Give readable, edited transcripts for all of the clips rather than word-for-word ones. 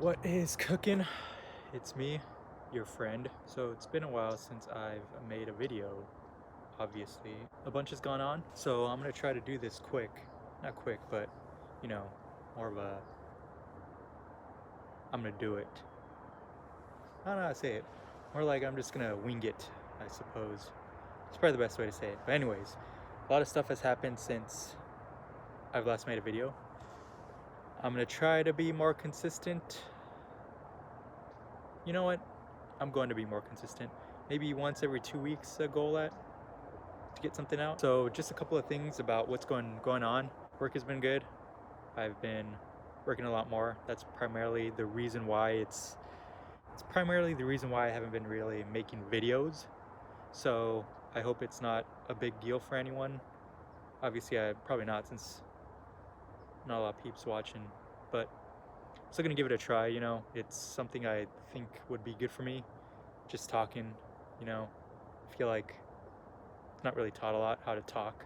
What is cooking? It's me, your friend. So it's been a while since I've made a video, obviously. A bunch has gone on, so I'm gonna try to do this quick. Not quick, but, you know, more of a, I'm gonna do it. I don't know how to say it. More like I'm just gonna wing it, I suppose. It's probably the best way to say it. But anyways, a lot of stuff has happened since I've last made a video. I'm gonna try to be more consistent. You know what? I'm going to be more consistent. Maybe once every 2 weeks a goal to get something out. So just a couple of things about what's going on. Work has been good. I've been working a lot more. That's primarily the reason why it's primarily the reason why I haven't been really making videos. So I hope it's not a big deal for anyone. Obviously I probably not, since not a lot of peeps watching, but I'm still gonna give it a try. It's something I think would be good for me. Just talking, I feel like not really taught a lot how to talk,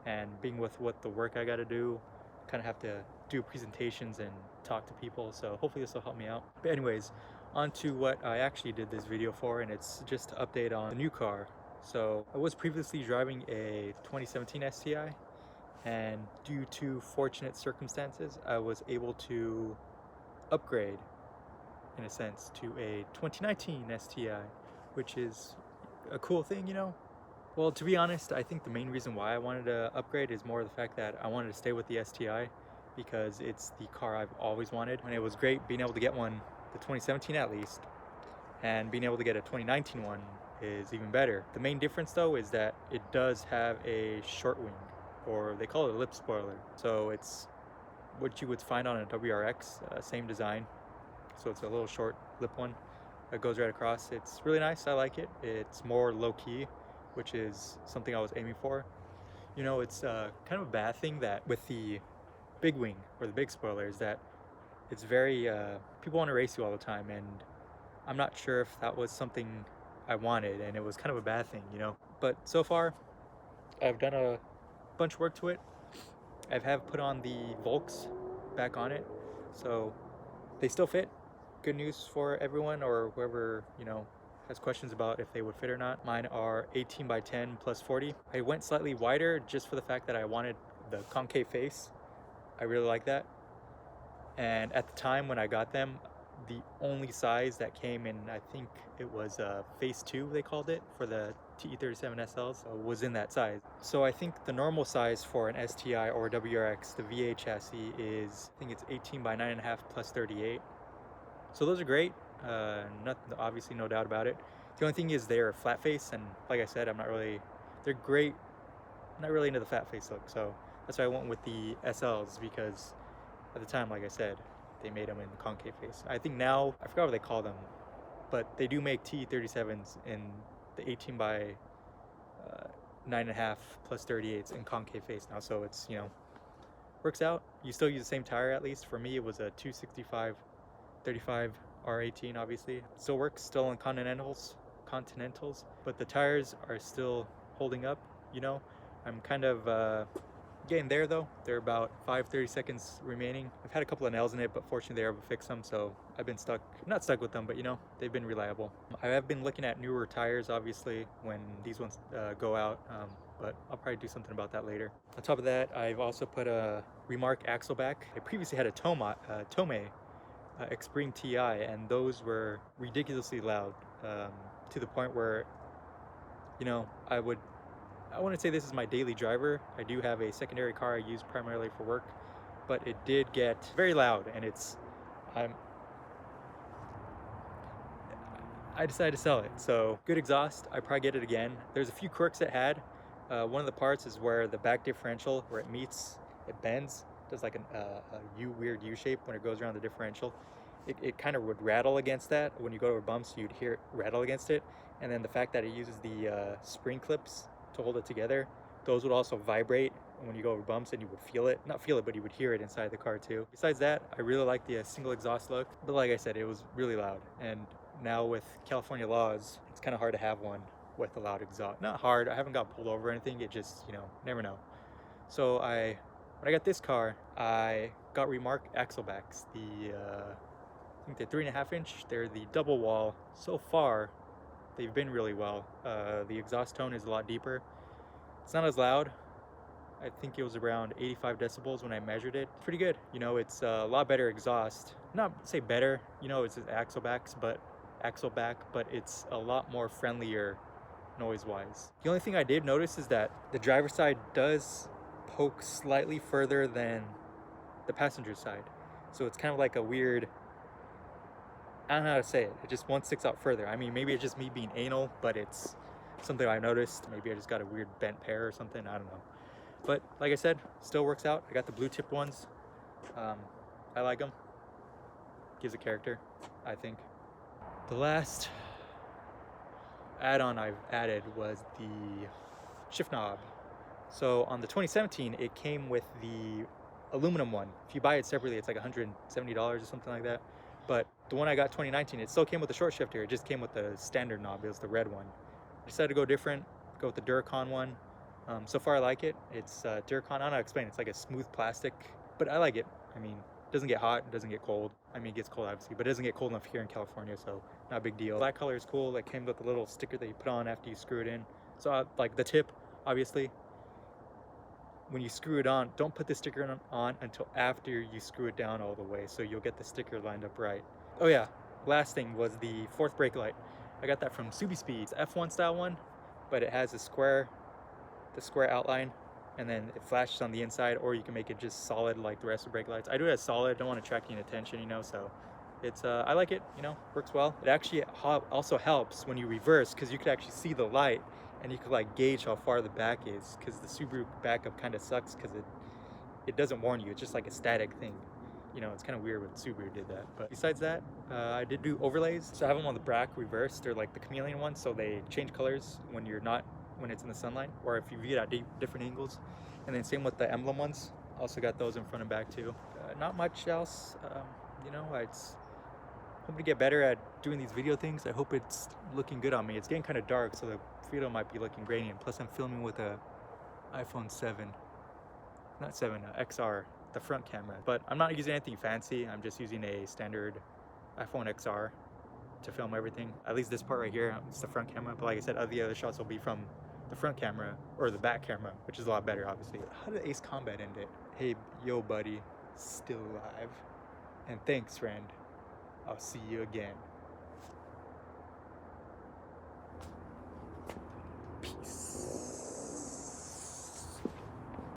and being with what the work I got to do, kind of have to do presentations and talk to people, so hopefully this will help me out. But anyways, on to what I actually did this video for, and it's just to update on the new car. So I was previously driving a 2017 STI, and due to fortunate circumstances I was able to upgrade, in a sense, to a 2019 STI, which is a cool thing. Well, to be honest, I think the main reason why I wanted to upgrade is more the fact that I wanted to stay with the STI, because it's the car I've always wanted. And it was great being able to get one, the 2017 at least, and being able to get a 2019 one is even better. The main difference though is that it does have a short wing, or they call it a lip spoiler. So it's what you would find on a WRX, same design. So it's a little short lip one that goes right across. It's really nice. I like it. It's more low-key, which is something I was aiming for. It's kind of a bad thing that with the big wing, or the big spoiler, is that it's very people want to race you all the time, and I'm not sure if that was something I wanted, and it was kind of a bad thing. But so far I've done a bunch of work to it. I have put on the Volks back on it, so they still fit. Good news for everyone, or whoever has questions about if they would fit or not. Mine are 18 by 10 plus 40. I went slightly wider just for the fact that I wanted the concave face. I really like that. And at the time when I got them, the only size that came in, I think it was phase 2 they called it, for the TE37 SLs, was in that size. So I think the normal size for an STI or a WRX, the VA chassis, is, I think it's 18 by 9.5 plus 38. So those are great. Nothing, obviously, no doubt about it. The only thing is they're flat face, and like I said, they're great. I'm not really into the flat face look, so that's why I went with the SLs, because at the time, like I said, they made them in the concave face. I think now, I forgot what they call them, but they do make T37s in the 18 by 9.5 plus 38s in concave face now, so it's, works out. You still use the same tire, at least. For me, it was a 265 35 R18, obviously. It still works, still on Continentals, but the tires are still holding up. I'm kind of getting there though. They're about 30 seconds remaining. I've had a couple of nails in it, but fortunately they're able to fix them, so I've been not stuck with them, but they've been reliable. I have been looking at newer tires, obviously, when these ones go out, but I'll probably do something about that later. On top of that, I've also put a Remark Axleback. I previously had a Tome Extreme TI, and those were ridiculously loud, to the point where I wouldn't say this is my daily driver. I do have a secondary car I use primarily for work, but it did get very loud, and I decided to sell it. So good exhaust, I probably get it again. There's a few quirks it had. One of the parts is where the back differential, where it meets, it bends, does like a weird U shape when it goes around the differential. It kind of would rattle against that. When you go over bumps, you'd hear it rattle against it. And then the fact that it uses the spring clips to hold it together, those would also vibrate when you go over bumps, and you would feel it. Not feel it, but you would hear it inside the car too. Besides that, I really like the single exhaust look, but like I said, it was really loud. And now with California laws, it's kind of hard to have one with a loud exhaust. Not hard, I haven't got pulled over or anything, it just, never know. So when I got this car, I got Remark Axlebacks, I think they're 3.5 inch. They're the double wall. So far, they've been really well. The exhaust tone is a lot deeper. It's not as loud. I think it was around 85 decibels when I measured it. Pretty good. You know, it's a lot better exhaust. Not say better, you know, it's Axleback, but it's a lot more friendlier noise-wise. The only thing I did notice is that the driver's side does poke slightly further than the passenger side. So it's kind of like a weird, I don't know how to say it. It just one sticks out further. I mean, maybe it's just me being anal, but it's something I noticed. Maybe I just got a weird bent pair or something. I don't know. But like I said, still works out. I got the blue tipped ones. I like them. Gives a character, I think. The last add-on I've added was the shift knob. So on the 2017, it came with the aluminum one. If you buy it separately, it's like $170 or something like that. But the one I got 2019, it still came with the short shifter. It just came with the standard knob. It was the red one. I decided to go different, go with the Duracon one. So far I like it. It's Duracon, I don't know how to explain. It's like a smooth plastic, but I like it. I mean, it doesn't get hot, it doesn't get cold. I mean, it gets cold obviously, but it doesn't get cold enough here in California, so not a big deal. Black color is cool. It came with a little sticker that you put on after you screw it in. So like the tip, obviously, when you screw it on, don't put the sticker on until after you screw it down all the way, so you'll get the sticker lined up right. Oh yeah, last thing was the fourth brake light. I got that from Subaru. It's F1 style one, but it has the square outline, and then it flashes on the inside, or you can make it just solid like the rest of the brake lights. I do it as solid, don't want to attract any attention, you know, so it's I like it, you know, works well. It actually also helps when you reverse, because you could actually see the light and you could like gauge how far the back is, because the Subaru backup kind of sucks because it doesn't warn you. It's just like a static thing, you know. It's kind of weird when Subaru did that. But besides that, I did do overlays. So I have them on the back reversed. They're like the chameleon ones, so they change colors when it's in the sunlight, or if you view it at different angles. And then same with the emblem ones. Also got those in front and back too. Not much else. You know, I hope to get better at doing these video things. I hope it's looking good on me. It's getting kind of dark, so the video might be looking grainy. And plus I'm filming with a iPhone 7, not 7, XR, the front camera. But I'm not using anything fancy. I'm just using a standard iPhone XR to film everything. At least this part right here, it's the front camera. But like I said, the other shots will be from the front camera or the back camera, which is a lot better, obviously. How did Ace Combat end it? Hey, yo, buddy, still alive. And thanks, friend. I'll see you again.